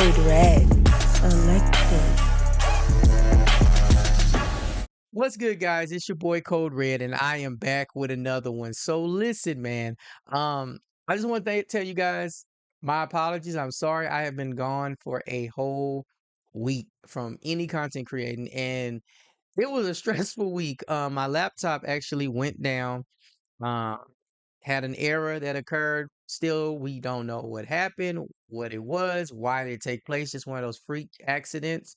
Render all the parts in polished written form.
Code Red selected. What's good, guys? It's your boy Code Red, and I am back with another one. So listen, man. I just want to tell you guys my apologies. I'm sorry I have been gone for a whole week from any content creating, and it was a stressful week. My laptop actually went down. Um, had an error that occurred. Still, we don't know what happened, what it was, why did it take place. Just one of those freak accidents.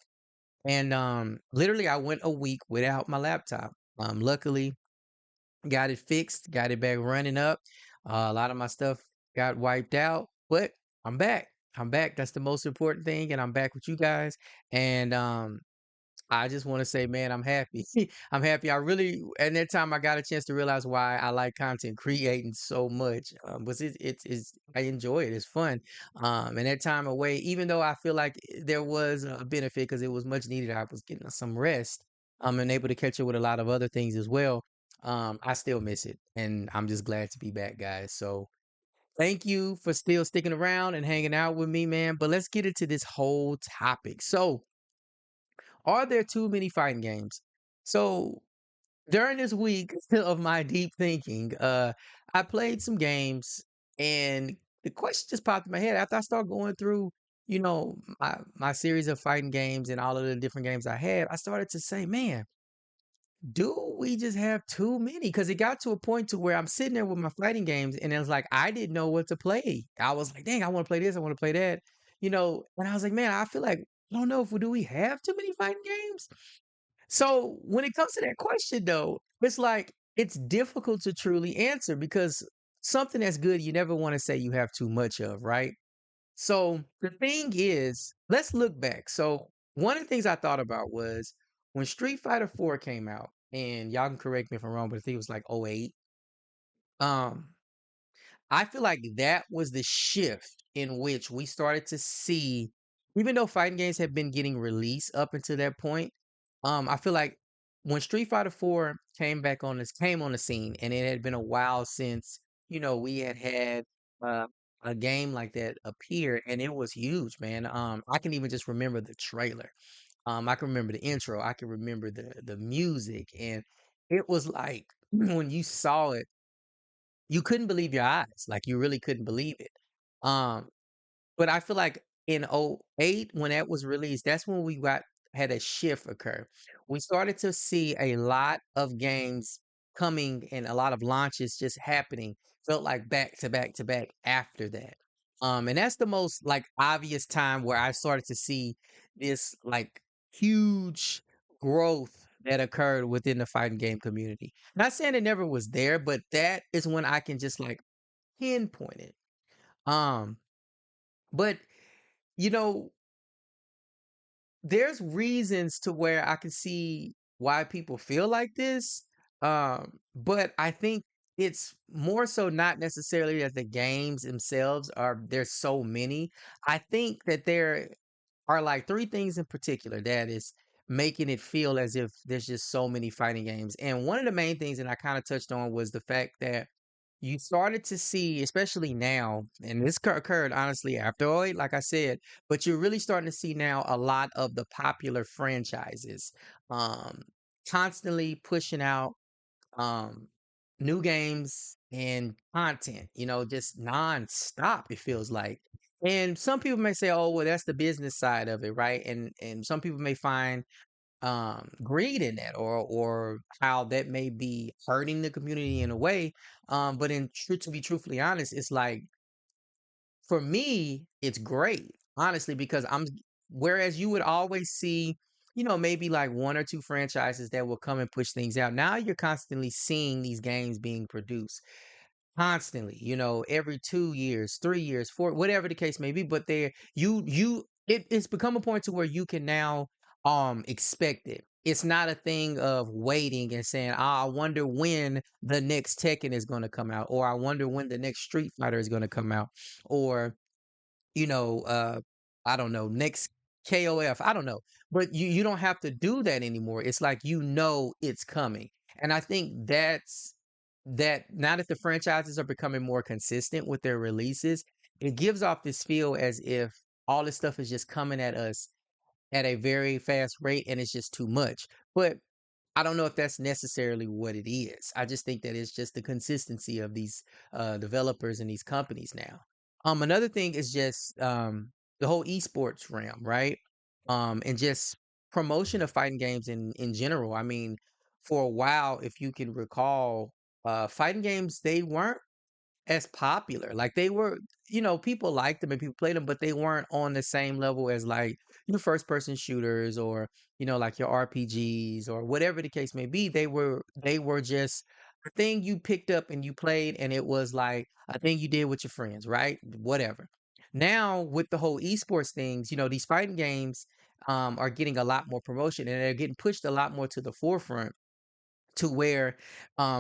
And literally, I went a week without my laptop. Luckily, got it fixed, got it back running up. A lot of my stuff got wiped out, but I'm back. I'm back. That's the most important thing, and I'm back with you guys. And I just want to say, man, I'm happy. I'm happy. I really, at that time, I got a chance to realize why I like content creating so much. Was it's I enjoy it. It's fun. And that time away, even though I feel like there was a benefit because it was much needed, I was getting some rest. And able to catch up with a lot of other things as well. I still miss it, and I'm just glad to be back, guys. So thank you for still sticking around and hanging out with me, man. But let's get into this whole topic. So are there too many fighting games? So during this week of my deep thinking, I played some games and the question just popped in my head after I started going through, my series of fighting games and all of the different games I had. I started to say, man, do we just have too many? Because it got to a point to where I'm sitting there with my fighting games and it was like I didn't know what to play. I was like, dang, I want to play this, I want to play that, and I was like, man, I feel like I don't know if do we have too many fighting games? So when it comes to that question though, it's like it's difficult to truly answer because something that's good you never want to say you have too much of, right? So the thing is, let's look back. So one of the things I thought about was when Street Fighter 4 came out, and y'all can correct me if I'm wrong, but I think it was like '08. Um, I feel like that was the shift in which we started to see, even though fighting games have been getting released up until that point, I feel like when Street Fighter 4 came on the scene, and it had been a while since, we had uh, a game like that appear, and it was huge, man. I can even just remember the trailer. I can remember the intro. I can remember the music, and it was like when you saw it you couldn't believe your eyes, like, you really couldn't believe it. Um, but I feel like in '08, when that was released, that's when we got had a shift occur. We started to see a lot of games coming and a lot of launches just happening, felt like back to back to back after that. And that's the most, like, obvious time where I started to see this, like, huge growth that occurred within the fighting game community. Not saying it never was there, but that is when I can just, like, pinpoint it. Um, but, you know, there's reasons to where I can see why people feel like this. But I think it's more so not necessarily that the games themselves there's so many. I think that there are like three things in particular that is making it feel as if there's just so many fighting games. And one of the main things that I kind of touched on was the fact that you started to see, especially now, and this occurred honestly after '08, like I said, but you're really starting to see now a lot of the popular franchises um, constantly pushing out um, new games and content, just nonstop, it feels like. And some people may say, oh, well, that's the business side of it, right? And some people may find greed in that or how that may be hurting the community in a way. But to be truthfully honest, it's like for me, it's great, honestly, because whereas you would always see, maybe like one or two franchises that will come and push things out. Now you're constantly seeing these games being produced constantly, every 2 years, 3 years, four, whatever the case may be. But it's become a point to where you can now expect it. It's not a thing of waiting and saying, I wonder when the next Tekken is going to come out, or I wonder when the next Street Fighter is going to come out, or you know, uh, I don't know, next KOF, I don't know. But you don't have to do that anymore. It's like it's coming. And I think that now that the franchises are becoming more consistent with their releases, it gives off this feel as if all this stuff is just coming at us at a very fast rate, and it's just too much. But I don't know if that's necessarily what it is. I just think that it's just the consistency of these developers and these companies now. Another thing is just the whole esports realm, right? And just promotion of fighting games in general. I mean, for a while, if you can recall, fighting games they weren't as popular. Like they were, people liked them and people played them, but they weren't on the same level as like your first person shooters or, like your RPGs or whatever the case may be. They were just a thing you picked up and you played and it was like a thing you did with your friends, right? Whatever. Now with the whole esports things, these fighting games are getting a lot more promotion and they're getting pushed a lot more to the forefront to where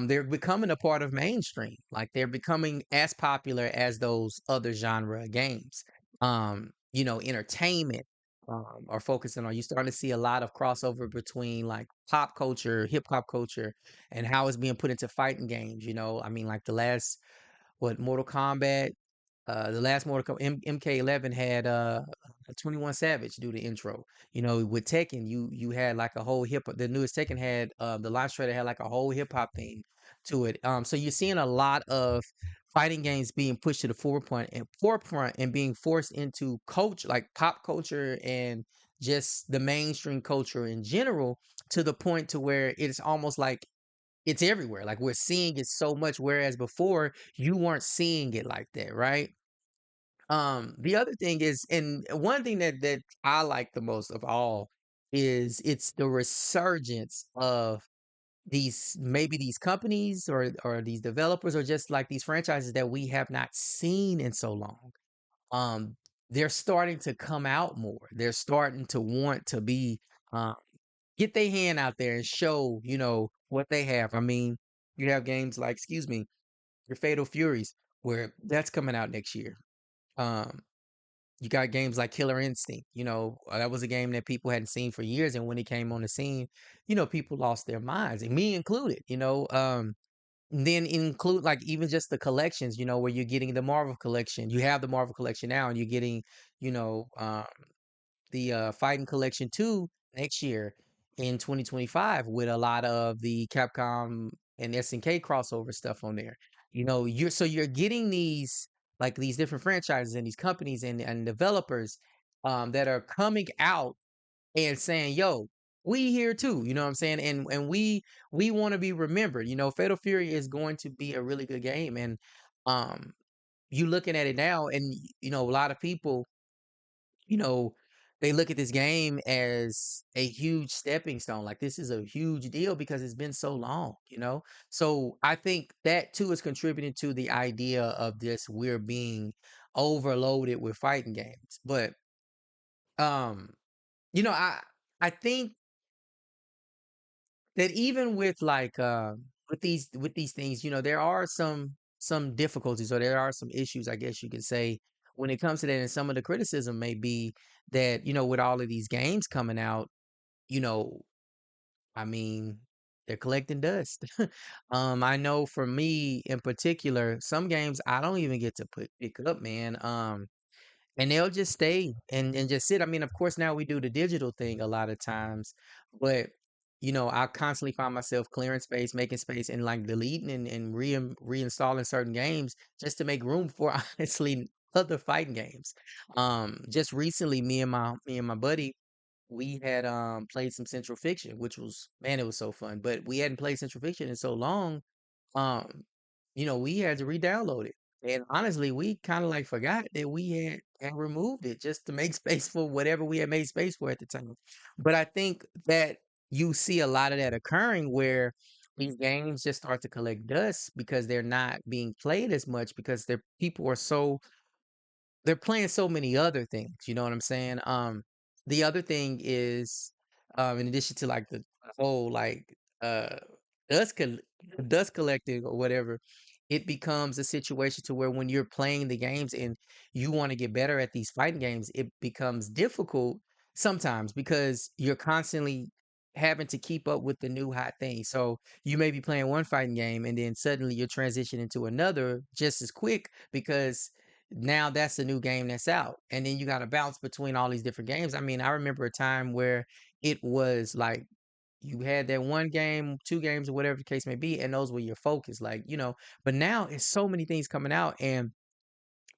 they're becoming a part of mainstream. Like they're becoming as popular as those other genre games. Entertainment are focusing on. You're starting to see a lot of crossover between like pop culture, hip hop culture, and how it's being put into fighting games. I mean, like the last what Mortal Kombat the last Mortal Kombat MK11 had 21 Savage do the intro. With Tekken, you had like a whole hip. The newest Tekken had the launch trailer had like a whole hip hop theme to it. So you're seeing a lot of fighting games being pushed to the forefront and being forced into like pop culture and just the mainstream culture in general to the point to where it's almost like it's everywhere. Like we're seeing it so much, whereas before you weren't seeing it like that, right? The other thing is, and one thing that I like the most of all is it's the resurgence of these companies or these developers or just like these franchises that we have not seen in so long. Um, they're starting to come out more. They're starting to want to be um get their hand out there and show, what they have. I mean, you have games like, excuse me, your Fatal Furies, where that's coming out next year. Um, you got games like Killer Instinct. That was a game that people hadn't seen for years, and when it came on the scene, people lost their minds, and me included. Then include like even just the collections. Where you're getting the Marvel collection. You have the Marvel collection now, and you're getting, you know, um, the Fighting Collection 2 next year in 2025 with a lot of the Capcom and SNK crossover stuff on there. You're getting these different franchises and these companies and developers that are coming out and saying, "Yo, we here too." You know what I'm saying? And we want to be remembered. Fatal Fury is going to be a really good game and um you looking at it now and a lot of people you know, they look at this game as a huge stepping stone. Like this is a huge deal because it's been so long. So I think that too is contributing to the idea of this we're being overloaded with fighting games. But um, you know, I think that even with like with these things, there are some difficulties or there are some issues, I guess you could say, when it comes to that. And some of the criticism may be that, with all of these games coming out, you know, I mean, they're collecting dust. I know for me in particular, some games I don't even get to pick up, man. And they'll just stay and just sit. I mean, of course, now we do the digital thing a lot of times, but I constantly find myself clearing space, making space, and like deleting and reinstalling certain games just to make room for honestly other fighting games. Just recently, me and my buddy, we had played some Central Fiction, which was, man, it was so fun. But we hadn't played Central Fiction in so long, um, we had to re-download it. And honestly, we kind of like forgot that we had removed it just to make space for whatever we had made space for at the time. But I think that you see a lot of that occurring where these games just start to collect dust because they're not being played as much because their people are they're playing so many other things, you know what I'm saying? The other thing is, in addition to like the whole like uh dust col- dust collecting or whatever, it becomes a situation to where when you're playing the games and you want to get better at these fighting games, it becomes difficult sometimes because you're constantly having to keep up with the new hot thing. So you may be playing one fighting game and then suddenly you're transitioning to another just as quick because now that's a new game that's out. And then you got to bounce between all these different games. I mean, I remember a time where it was like you had that one game, two games, or whatever the case may be, and those were your focus. Like, but now it's so many things coming out, and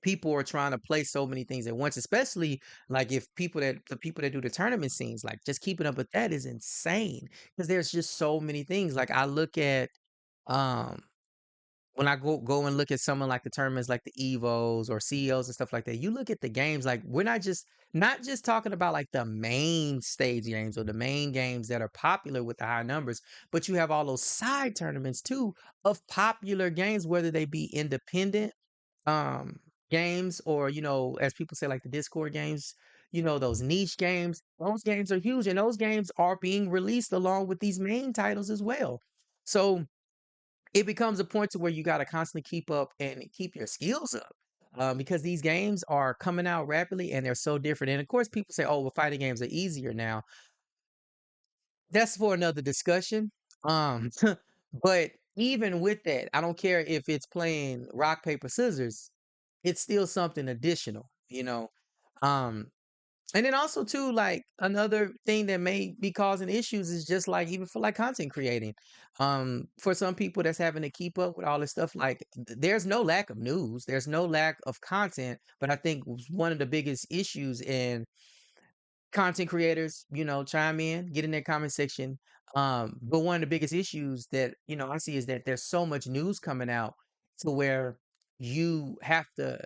people are trying to play so many things at once, especially like if the people that do the tournament scenes, like just keeping up with that is insane because there's just so many things. Like I look at um when I go and look at someone like the tournaments like the Evos or CEOs and stuff like that, you look at the games, like we're not just talking about like the main stage games or the main games that are popular with the high numbers, but you have all those side tournaments too of popular games, whether they be independent um games or as people say, like the Discord games, those niche games. Those games are huge, and those games are being released along with these main titles as well. So it becomes a point to where you got to constantly keep up and keep your skills up, because these games are coming out rapidly and they're so different. And of course, people say, "Oh, well, fighting games are easier now." That's for another discussion. Um, but even with that, I don't care if it's playing rock, paper, scissors, it's still something additional. Um, and then also too, like another thing that may be causing issues is just like even for like content creating. For some people that's having to keep up with all this stuff, like there's no lack of news, there's no lack of content, but I think one of the biggest issues in content creators, chime in, get in their comment section. But one of the biggest issues that, I see is that there's so much news coming out to where you have to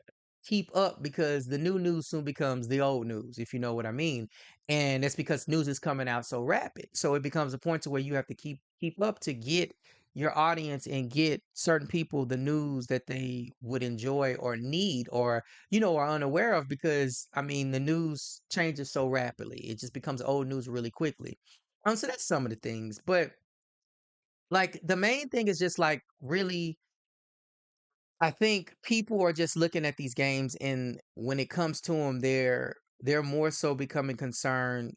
keep up because the new news soon becomes the old news, if you know what I mean. And that's because news is coming out so rapid. So it becomes a point to where you have to keep up to get your audience and get certain people the news that they would enjoy or need or are unaware of, because I mean the news changes so rapidly. It just becomes old news really quickly. So that's some of the things. But like the main thing is just like really, I think people are just looking at these games, and when it comes to them, they're more so becoming concerned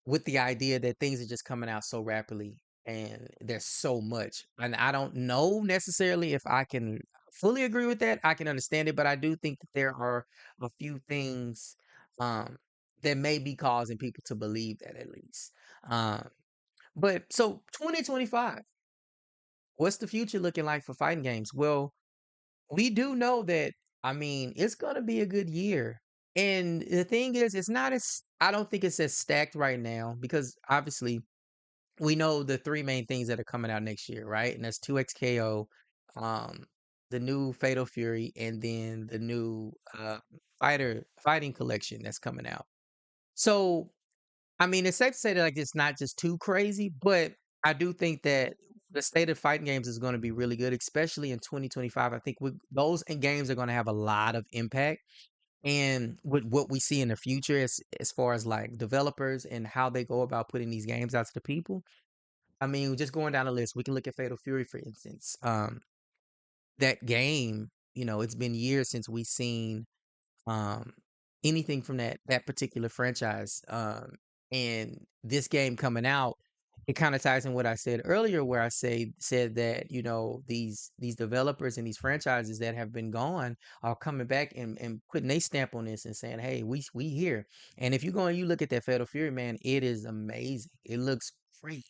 with the idea that things are just coming out so rapidly and there's so much. And I don't know necessarily if I can fully agree with that. I can understand it, but I do think that there are a few things um that may be causing people to believe that at least. Um but so 2025, what's the future looking like for fighting games? Well, we do know that, I mean, it's gonna be a good year. And the thing is, it's not as I don't think it's as stacked right now because obviously we know the three main things that are coming out next year, right? And that's 2XKO, um, the new Fatal Fury, and then the new fighting collection that's coming out. So I mean, it's safe to say that like it's not just too crazy, but I do think that the state of fighting games is going to be really good, especially in 2025. I think those games are going to have a lot of impact, and with what we see in the future as far as like developers and how they go about putting these games out to the people. I mean, just going down the list, we can look at Fatal Fury, for instance. That game, it's been years since we've seen um anything from that particular franchise. And this game coming out, it kind of ties in what I said earlier, where said that these developers and these franchises that have been gone are coming back and putting a stamp on this and saying, hey, we here. And if you go and you look at that Fatal Fury, man, it is amazing. It looks great,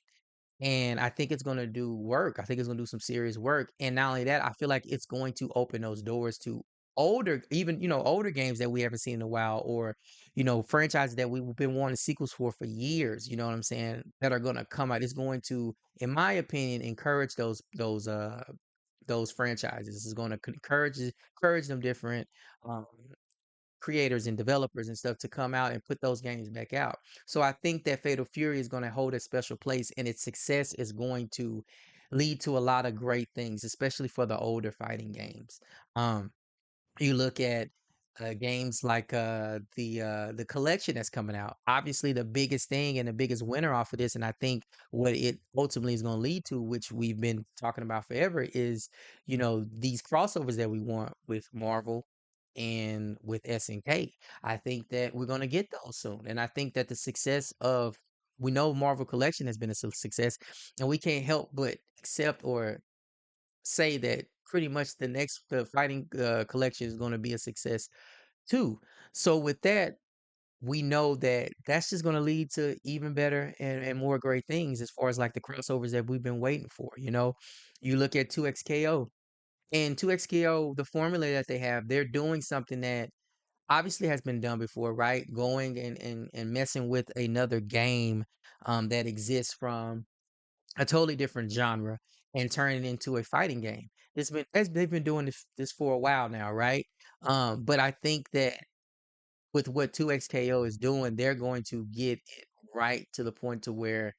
and I think it's going to do work. I think it's going to do some serious work. And not only that, I feel like it's going to open those doors to older games that we haven't seen in a while, or, franchises that we've been wanting sequels for years, you know what I'm saying, that are going to come out. It's going to, in my opinion, encourage those franchises. It's going to encourage them different um, creators and developers and stuff to come out and put those games back out. So I think that Fatal Fury is going to hold a special place, and its success is going to lead to a lot of great things, especially for the older fighting games. Um, you look at games like the collection that's coming out. Obviously, the biggest thing and the biggest winner off of this, and I think what it ultimately is going to lead to, which we've been talking about forever, is these crossovers that we want with Marvel and with SNK. I think that we're going to get those soon, and I think that the success of we know Marvel Collection has been a success, and we can't help but accept or say that pretty much the fighting collection is going to be a success too. So with that, we know that that's just going to lead to even better and more great things as far as like the crossovers that we've been waiting for. You look at 2XKO and 2XKO, the formula that they have, they're doing something that obviously has been done before, right? Going and messing with another game that exists from a totally different genre and turning it into a fighting game. They've been doing this for a while now, right? But I think that with what 2XKO is doing, they're going to get it right to the point to where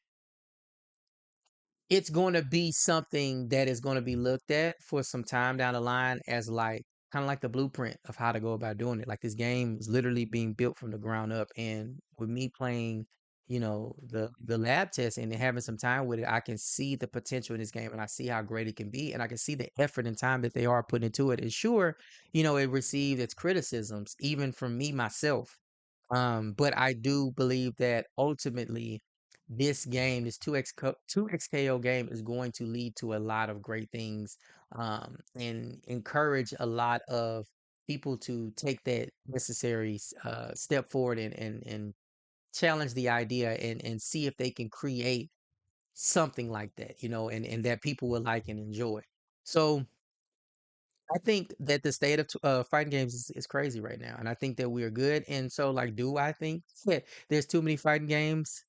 it's going to be something that is going to be looked at for some time down the line as like kind of like the blueprint of how to go about doing it. Like this game is literally being built from the ground up, and with me playing, the lab test and having some time with it, I can see the potential in this game, and I see how great it can be, and I can see the effort and time that they are putting into it. And sure, it received its criticisms, even from me myself. But I do believe that ultimately this game, this 2XKO game is going to lead to a lot of great things, and encourage a lot of people to take that necessary step forward and challenge the idea and see if they can create something like that, and that people will like and enjoy. So I think that the state of fighting games is crazy right now, and I think that we are good. And so, like, do I think that there's too many fighting games?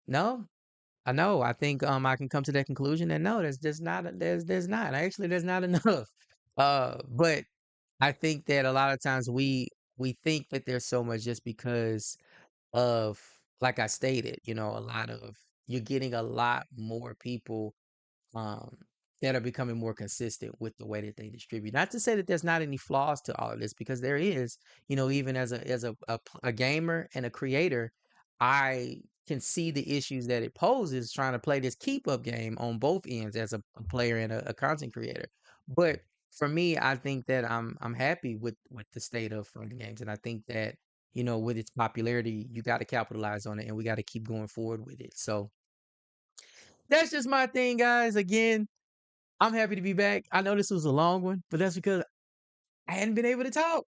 No, I know. I think I can come to that conclusion that no, there's just not. There's not. Actually, there's not enough. But I think that a lot of times we think that there's so much just because of, like I stated, a lot of you're getting a lot more people um, that are becoming more consistent with the way that they distribute. Not to say that there's not any flaws to all of this, because there is. Even as a gamer and a creator, I can see the issues that it poses trying to play this keep up game on both ends as a player and a content creator. But for me, I think that I'm happy with the state of fighting games, and I think that with its popularity, you got to capitalize on it, and we got to keep going forward with it. So that's just my thing, guys. Again, I'm happy to be back. I know this was a long one, but that's because I hadn't been able to talk.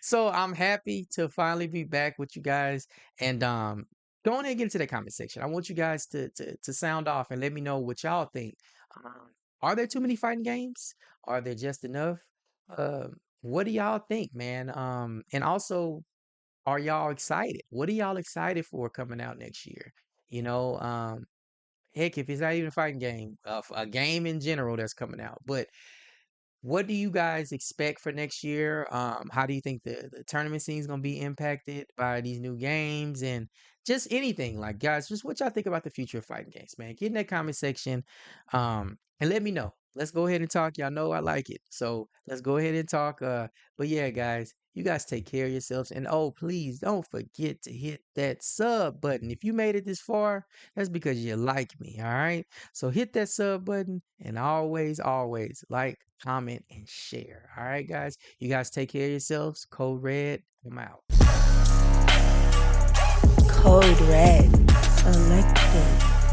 So I'm happy to finally be back with you guys. And go on ahead and get into the comment section. I want you guys to sound off and let me know what y'all think. Um, are there too many fighting games? Are there just enough? What do y'all think, man? And also, are y'all excited? What are y'all excited for coming out next year? You know, um, Heck, if it's not even a fighting game, a game in general that's coming out. But what do you guys expect for next year? How do you think the tournament scene is going to be impacted by these new games and just anything? Like, guys, just what y'all think about the future of fighting games, man? Get in that comment section, and let me know. Let's go ahead and talk. Y'all know I like it, so let's go ahead and talk. But yeah, guys, you guys take care of yourselves, and oh, please don't forget to hit that sub button. If you made it this far, that's because you like me. All right. So hit that sub button and always, always like, comment, and share. All right, guys. You guys take care of yourselves. Code Red, I'm out. Code Red. Selected.